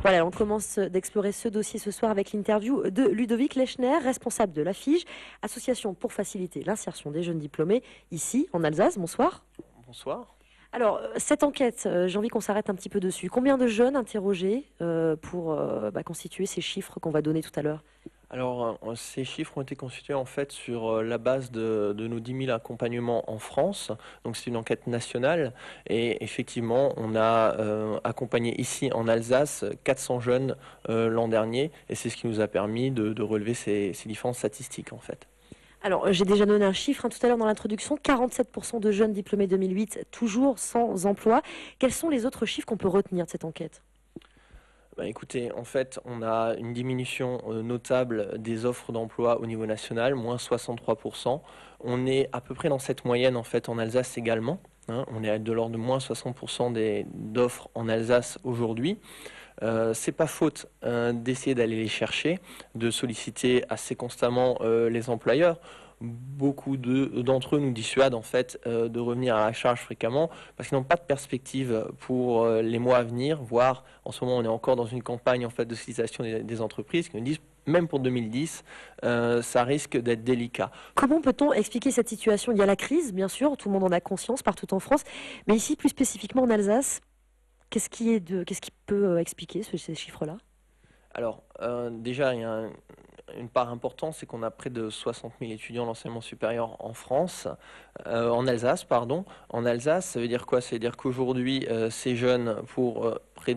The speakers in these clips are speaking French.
Voilà, on commence d'explorer ce dossier ce soir avec l'interview de Ludovic Lechner, responsable de l'AFIGE, association pour faciliter l'insertion des jeunes diplômés, ici en Alsace. Bonsoir. Bonsoir. Alors, cette enquête, j'ai envie qu'on s'arrête un petit peu dessus. Combien de jeunes interrogés pour constituer ces chiffres qu'on va donner tout à l'heure? Alors, ces chiffres ont été constitués en fait sur la base de nos 10 000 accompagnements en France. Donc, c'est une enquête nationale. Et effectivement, on a accompagné ici en Alsace 400 jeunes l'an dernier. Et c'est ce qui nous a permis de relever ces différentes statistiques en fait. Alors, j'ai déjà donné un chiffre tout à l'heure dans l'introduction, 47% de jeunes diplômés 2008, toujours sans emploi. Quels sont les autres chiffres qu'on peut retenir de cette enquête? Écoutez, en fait, on a une diminution notable des offres d'emploi au niveau national, moins 63%. On est à peu près dans cette moyenne en fait en Alsace également. On est de l'ordre de moins 60% d'offres en Alsace aujourd'hui. C'est pas faute d'essayer d'aller les chercher, de solliciter assez constamment les employeurs. Beaucoup d'entre eux nous dissuadent en fait de revenir à la charge fréquemment parce qu'ils n'ont pas de perspective pour les mois à venir, voire en ce moment on est encore dans une campagne en fait de sollicitation des entreprises qui nous disent même pour 2010 ça risque d'être délicat. Comment peut-on expliquer cette situation? Il y a la crise, bien sûr, tout le monde en a conscience partout en France, mais ici plus spécifiquement en Alsace, qu'est-ce qui peut expliquer ces chiffres-là? Alors déjà il y a une part importante, c'est qu'on a près de 60 000 étudiants d'enseignement supérieur en France, en Alsace, pardon. En Alsace, ça veut dire quoi? Ça veut dire qu'aujourd'hui, ces jeunes, pour près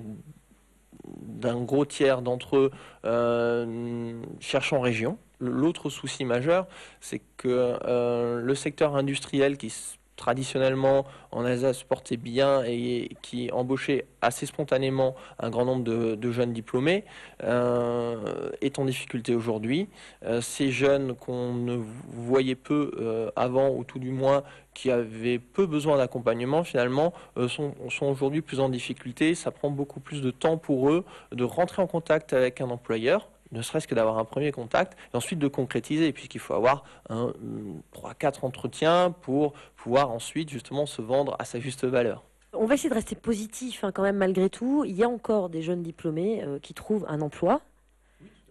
d'un gros tiers d'entre eux, cherchent en région. L'autre souci majeur, c'est que le secteur industriel qui traditionnellement en Alsace portait bien et qui embauchait assez spontanément un grand nombre de jeunes diplômés, est en difficulté aujourd'hui. Ces jeunes qu'on ne voyait peu avant, ou tout du moins qui avaient peu besoin d'accompagnement, finalement, sont aujourd'hui plus en difficulté. Ça prend beaucoup plus de temps pour eux de rentrer en contact avec un employeur, ne serait-ce que d'avoir un premier contact, et ensuite de concrétiser, puisqu'il faut avoir 3-4 entretiens pour pouvoir ensuite justement se vendre à sa juste valeur. On va essayer de rester positif quand même malgré tout. Il y a encore des jeunes diplômés qui trouvent un emploi,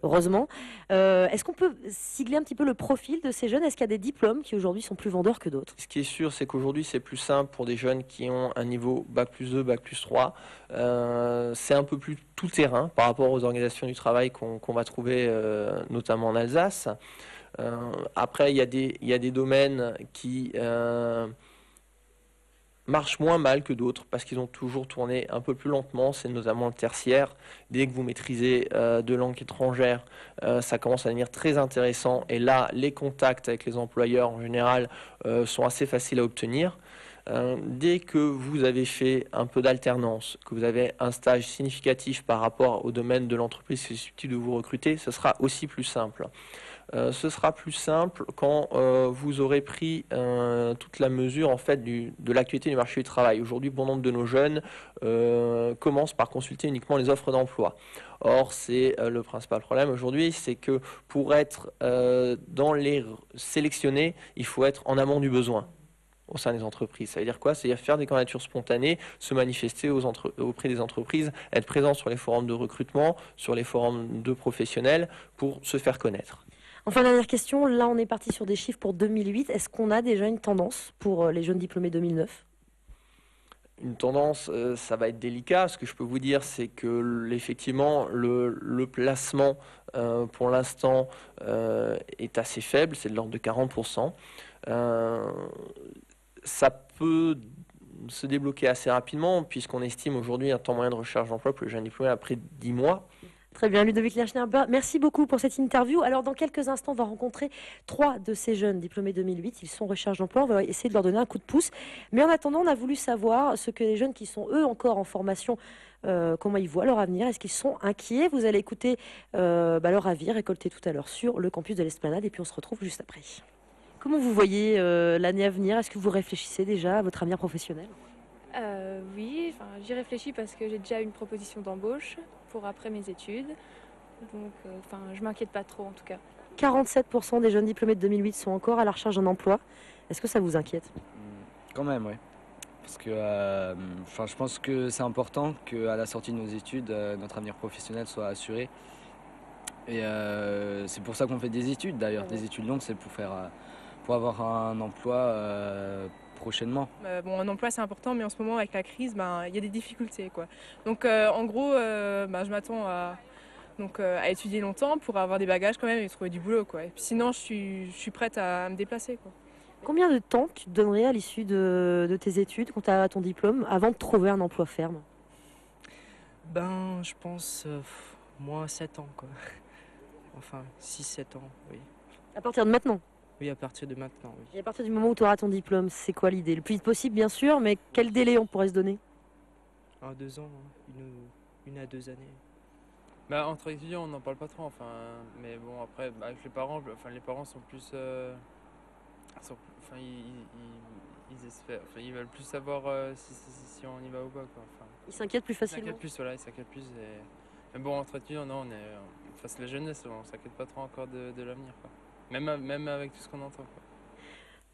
heureusement. Est-ce qu'on peut cibler un petit peu le profil de ces jeunes? Est-ce qu'il y a des diplômes qui aujourd'hui sont plus vendeurs que d'autres? Ce qui est sûr, c'est qu'aujourd'hui, c'est plus simple pour des jeunes qui ont un niveau Bac+2, Bac+3. C'est un peu plus tout terrain par rapport aux organisations du travail qu'on va trouver notamment en Alsace. Après, il y a des domaines qui marchent moins mal que d'autres parce qu'ils ont toujours tourné un peu plus lentement. C'est notamment le tertiaire. Dès que vous maîtrisez deux langues étrangères, ça commence à devenir très intéressant. Et là, les contacts avec les employeurs en général sont assez faciles à obtenir. Dès que vous avez fait un peu d'alternance, que vous avez un stage significatif par rapport au domaine de l'entreprise qui est susceptible de vous recruter, ce sera aussi plus simple. Ce sera plus simple quand vous aurez pris toute la mesure en fait de l'actualité du marché du travail. Aujourd'hui, bon nombre de nos jeunes commencent par consulter uniquement les offres d'emploi. Or, c'est le principal problème aujourd'hui, c'est que pour être dans les sélectionnés, il faut être en amont du besoin au sein des entreprises. Ça veut dire quoi? C'est-à-dire faire des candidatures spontanées, se manifester auprès des entreprises, être présent sur les forums de recrutement, sur les forums de professionnels pour se faire connaître. Enfin, dernière question, là on est parti sur des chiffres pour 2008. Est-ce qu'on a déjà une tendance pour les jeunes diplômés 2009? Une tendance, ça va être délicat. Ce que je peux vous dire, c'est que effectivement, le placement pour l'instant est assez faible, c'est de l'ordre de 40%. Ça peut se débloquer assez rapidement, puisqu'on estime aujourd'hui un temps moyen de recherche d'emploi pour les jeunes diplômés après 10 mois. Très bien, Ludovic Lechner, merci beaucoup pour cette interview. Alors, dans quelques instants, on va rencontrer 3 de ces jeunes diplômés 2008. Ils sont en recherche d'emploi. On va essayer de leur donner un coup de pouce. Mais en attendant, on a voulu savoir ce que les jeunes qui sont, eux, encore en formation, comment ils voient leur avenir. Est-ce qu'ils sont inquiets? Vous allez écouter leur avis récolté tout à l'heure sur le campus de l'Esplanade. Et puis, on se retrouve juste après. Comment vous voyez l'année à venir? Est-ce que vous réfléchissez déjà à votre avenir professionnel? Oui, j'y réfléchis parce que j'ai déjà une proposition d'embauche pour après mes études. Donc, je m'inquiète pas trop en tout cas. 47% des jeunes diplômés de 2008 sont encore à la recherche d'un emploi. Est-ce que ça vous inquiète? Quand même, oui. parce que je pense que c'est important qu'à la sortie de nos études, notre avenir professionnel soit assuré. Et c'est pour ça qu'on fait des études d'ailleurs, des études longues, c'est pour avoir un emploi prochainement. Bon, un emploi c'est important, mais en ce moment avec la crise, il y a des difficultés, quoi. Donc en gros, je m'attends à étudier longtemps pour avoir des bagages quand même et trouver du boulot, quoi. Et puis sinon, je suis prête à me déplacer, quoi. Combien de temps tu te donnerais à l'issue de tes études, quand tu as ton diplôme, avant de trouver un emploi ferme? Je pense moins 7 ans, quoi. Enfin, 6-7 ans, oui. À partir de maintenant? Oui, à partir de maintenant, oui. Et à partir du moment où tu auras ton diplôme, c'est quoi l'idée? Le plus vite possible, bien sûr, mais quel délai on pourrait se donner? 2 ans, hein, une à 2 années. Entre étudiants, on n'en parle pas trop, mais bon, après, avec les parents sont plus... ils veulent plus savoir si on y va ou pas, quoi. Ils s'inquiètent plus Ils facilement? s'inquiètent plus. Mais bon, entre étudiants, non, c'est la jeunesse, on s'inquiète pas trop encore de l'avenir, quoi. Même avec tout ce qu'on entend, quoi.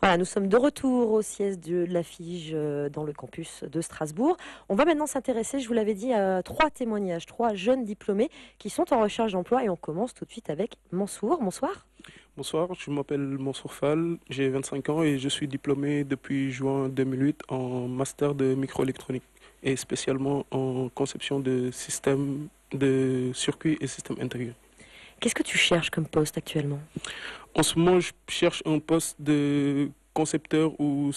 Voilà, nous sommes de retour au siège de la FIGE dans le campus de Strasbourg. On va maintenant s'intéresser, je vous l'avais dit, à 3 témoignages, 3 jeunes diplômés qui sont en recherche d'emploi. Et on commence tout de suite avec Mansour. Bonsoir. Bonsoir, je m'appelle Mansour Fall, j'ai 25 ans et je suis diplômé depuis juin 2008 en master de microélectronique et spécialement en conception de systèmes de circuits et systèmes intégrés. Qu'est-ce que tu cherches comme poste actuellement? En ce moment, je cherche un poste de concepteur ou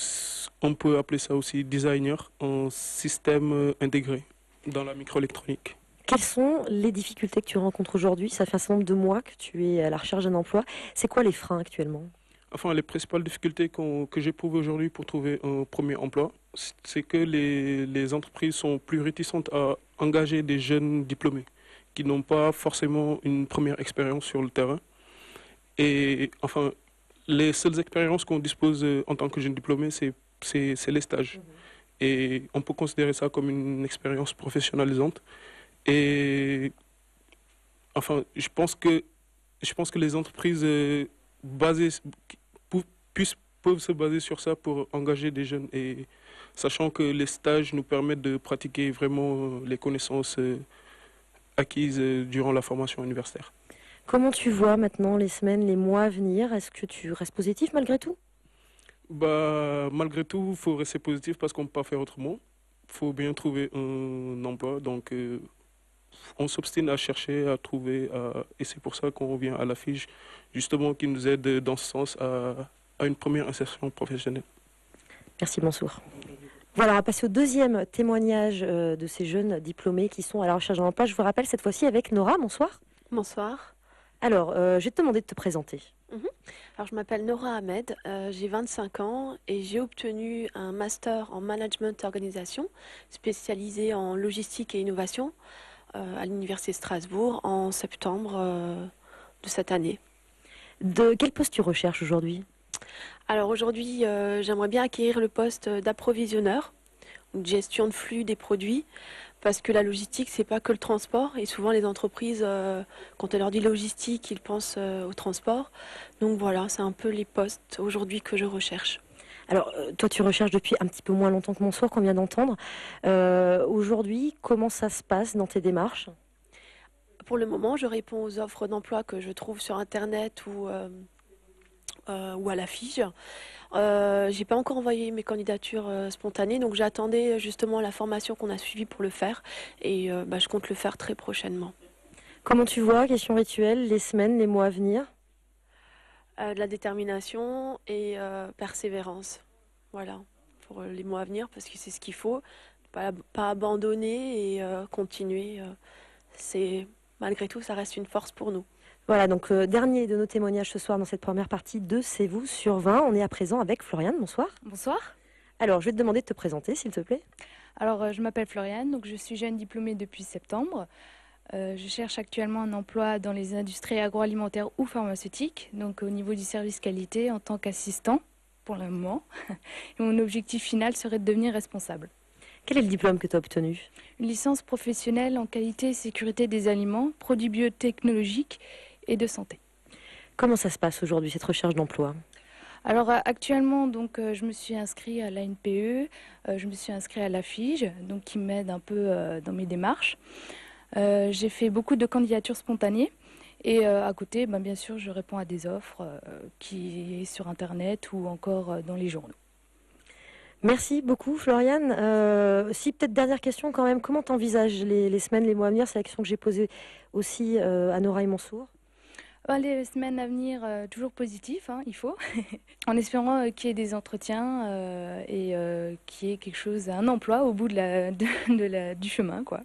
on peut appeler ça aussi designer en système intégré dans la microélectronique. Quelles sont les difficultés que tu rencontres aujourd'hui? Ça fait un certain nombre de mois que tu es à la recherche d'un emploi. C'est quoi les freins actuellement? Enfin, les principales difficultés que j'éprouve aujourd'hui pour trouver un premier emploi, c'est que les entreprises sont plus réticentes à engager des jeunes diplômés qui n'ont pas forcément une première expérience sur le terrain. Et enfin, les seules expériences qu'on dispose en tant que jeune diplômé, c'est les stages. Et on peut considérer ça comme une expérience professionnalisante. Et enfin, je pense que les entreprises peuvent se baser sur ça pour engager des jeunes. Et sachant que les stages nous permettent de pratiquer vraiment les connaissances acquises durant la formation universitaire. Comment tu vois maintenant les semaines, les mois à venir? Est-ce que tu restes positif malgré tout? Malgré tout, il faut rester positif parce qu'on ne peut pas faire autrement. Il faut bien trouver un emploi. Donc, on s'obstine à chercher, à trouver. Et c'est pour ça qu'on revient à la FIGE, justement, qui nous aide dans ce sens à une première insertion professionnelle. Merci Mansour. Voilà, on va passer au deuxième témoignage de ces jeunes diplômés qui sont à la recherche d'un emploi. Je vous rappelle cette fois-ci avec Nora. Bonsoir. Bonsoir. Alors, je vais te demander de te présenter. Alors, je m'appelle Nora Ahmed, j'ai 25 ans et j'ai obtenu un master en management organisation spécialisé en logistique et innovation à l'Université de Strasbourg en septembre de cette année. De quel poste tu recherches aujourd'hui? Alors aujourd'hui, j'aimerais bien acquérir le poste d'approvisionneur ou de gestion de flux des produits. Parce que la logistique, c'est pas que le transport. Et souvent, les entreprises, quand on leur dit logistique, ils pensent au transport. Donc voilà, c'est un peu les postes aujourd'hui que je recherche. Alors, toi, tu recherches depuis un petit peu moins longtemps que Mansour, qu'on vient d'entendre. Aujourd'hui, comment ça se passe dans tes démarches? Pour le moment, je réponds aux offres d'emploi que je trouve sur Internet ou à la FIGE. J'ai pas encore envoyé mes candidatures spontanées, donc j'attendais justement la formation qu'on a suivie pour le faire et je compte le faire très prochainement. Comment tu vois, question rituelle, les semaines, les mois à venir? De la détermination et persévérance. Voilà, pour les mois à venir, parce que c'est ce qu'il faut. Pas abandonner et continuer. Malgré tout, ça reste une force pour nous. Voilà, donc dernier de nos témoignages ce soir dans cette première partie de C'est vous sur 20. On est à présent avec Floriane, bonsoir. Bonsoir. Alors, je vais te demander de te présenter, s'il te plaît. Alors, je m'appelle Floriane, donc je suis jeune diplômée depuis septembre. Je cherche actuellement un emploi dans les industries agroalimentaires ou pharmaceutiques, donc au niveau du service qualité en tant qu'assistant, pour le moment. Et mon objectif final serait de devenir responsable. Quel est le diplôme que tu as obtenu? Une licence professionnelle en qualité et sécurité des aliments, produits biotechnologiques et de santé. Comment ça se passe aujourd'hui, cette recherche d'emploi? Alors actuellement, donc, je me suis inscrite à l'ANPE, je me suis inscrite à la FIGE, donc qui m'aide un peu dans mes démarches. J'ai fait beaucoup de candidatures spontanées et à côté, ben, bien sûr, je réponds à des offres qui sont sur Internet ou encore dans les journaux. Merci beaucoup, Floriane. Si peut-être dernière question quand même, comment t'envisages les semaines, les mois à venir? C'est la question que j'ai posée aussi à Nora et Mansour. Les semaines à venir, toujours positif, hein, il faut, en espérant qu'il y ait des entretiens et qu'il y ait quelque chose, un emploi au bout du chemin, quoi.